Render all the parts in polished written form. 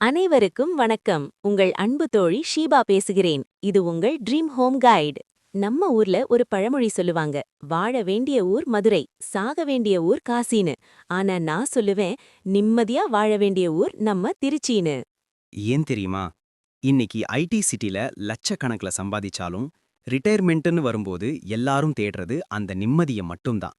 அனைவருக்கும் வணக்கம். உங்கள் அன்பு தோழி ஷீபா பேசுகிறேன். இது உங்கள் ட்ரீம் ஹோம் கைடு. நம்ம ஊர்ல ஒரு பழமொழி சொல்லுவாங்க, வாழ வேண்டிய ஊர் மதுரை, சாக வேண்டிய ஊர் காசின்னு. ஆனா நான் சொல்லுவேன், நிம்மதியா வாழ வேண்டிய ஊர் நம்ம திருச்சின்னு. ஏன் தெரியுமா? இன்னைக்கு ஐடி சிட்டில லட்சக்கணக்கில சம்பாதிச்சாலும் ரிட்டையர்மெண்ட்னு வரும்போது எல்லாரும் தேடுறது அந்த நிம்மதிய மட்டும்தான்.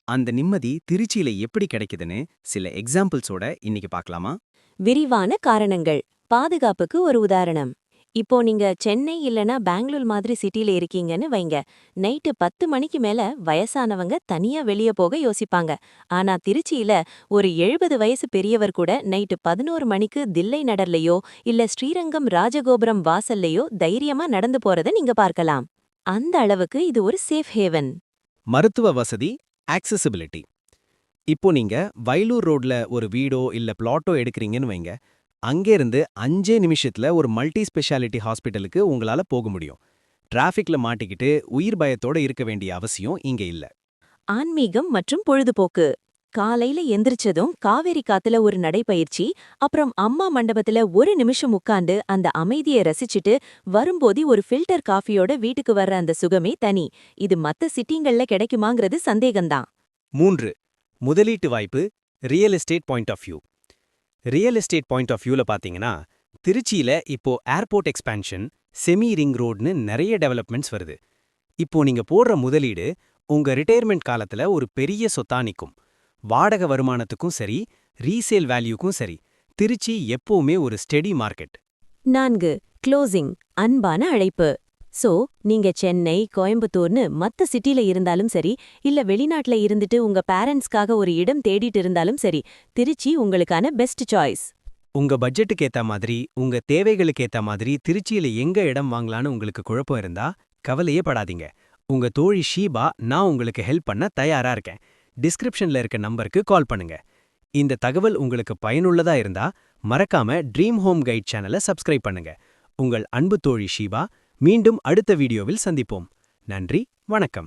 அந்த நிம்மதி திருச்சியில எப்படி கிடைக்குதுன்னு சில எக்ஸாம்பிள்ஸோட இன்னைக்கு பார்க்கலாமா? விரிவான காரணங்கள். பாதுகாப்புக்கு ஒரு உதாரணம். இப்போ நீங்க சென்னை இல்லனா பெங்களூர் மாதிரி சிட்டில இருக்கீங்கன்னு வைங்க. நைட்டு 10 மணிக்கு மேல வயசானவங்க தனியா வெளிய போக யோசிப்பாங்க. ஆனா திருச்சியில ஒரு 70 வயசு பெரியவர் கூட நைட்டு 11 மணிக்கு தில்லை நடர்லயோ இல்ல ஸ்ரீரங்கம் ராஜகோபுரம் வாசல்லையோ தைரியமா நடந்து போறத நீங்க பார்க்கலாம். அந்த அளவுக்கு இது ஒரு சேஃப் ஹேவன். மருத்துவ வசதி, ஆக்சஸிபிலிட்டி. இப்போ நீங்க வயலூர் ரோட்ல ஒரு வீடோ இல்ல பிளாட்டோ எடுக்கிறீங்கன்னு வைங்க. அங்கேருந்து 5 நிமிஷத்துல ஒரு மல்டி ஸ்பெஷாலிட்டி ஹாஸ்பிட்டலுக்கு உங்களால போக முடியும். டிராஃபிக்ல மாட்டிக்கிட்டு உயிர் பயத்தோட இருக்க வேண்டிய அவசியம் இங்க இல்ல. ஆன்மீகம் மற்றும் பொழுதுபோக்கு. காலையில எந்திரிச்சதும் காவேரி காத்துல ஒரு நடைப்பயிற்சி, அப்புறம் அம்மா மண்டபத்துல ஒரு நிமிஷம் உட்கார்ந்து அந்த அமைதியை ரசிச்சுட்டு வரும்போது ஒரு ஃபில்டர் காஃபியோட வீட்டுக்கு வர்ற அந்த சுகமே தனி. இது மத்த சிட்டிங்கள்ல கிடைக்குமாங்கிறது சந்தேகம்தான். 3. முதலீட்டு வாய்ப்பு, real estate point of view. Real estate point of வியூல பாத்தீங்கன்னா, திருச்சியில இப்போ ஏர்போர்ட் எக்ஸ்பான்ஷன், செமி ரிங் ரோட்னு நிறைய டெவலப்மெண்ட்ஸ் வருது. இப்போ நீங்க போடுற முதலீடு உங்க ரிட்டையர்மெண்ட் காலத்துல ஒரு பெரிய சொத்தா நிக்கும். வாடகை வருமானத்துக்கும் சரி, ரீசேல் வேல்யூக்கும் சரி, திருச்சி எப்பவுமே ஒரு ஸ்டெடி மார்க்கெட். 4. க்ளோசிங். அன்பான அழைப்பு. சோ, நீங்க சென்னை, கோயம்புத்தூர்னு மத்த சிட்டில இருந்தாலும் சரி, இல்ல வெளிநாட்டுல இருந்துட்டு உங்க பேரண்ட்ஸ்க்காக ஒரு இடம் தேடிட்டு இருந்தாலும் சரி, திருச்சி உங்களுக்கான பெஸ்ட் சாய்ஸ். உங்க பட்ஜெட்டுக்கு ஏத்த மாதிரி, உங்க தேவைகளுக்கு ஏத்த மாதிரி திருச்சியில எங்க இடம் வாங்கலான்னு உங்களுக்கு குழப்பம் இருந்தா, கவலையே படாதீங்க. உங்க தோழி ஷீபா நான் உங்களுக்கு ஹெல்ப் பண்ண தயாரா இருக்கேன். டிஸ்கிரிப்ஷன்ல இருக்க நம்பருக்கு கால் பண்ணுங்க. இந்த தகவல் உங்களுக்கு பயனுள்ளதா இருந்தா, மறக்காம ட்ரீம் ஹோம் கைட் சேனலை சப்ஸ்கிரைப் பண்ணுங்க. உங்கள் அன்பு தோழி ஷீபா, மீண்டும் அடுத்த வீடியோவில் சந்திப்போம். நன்றி, வணக்கம்.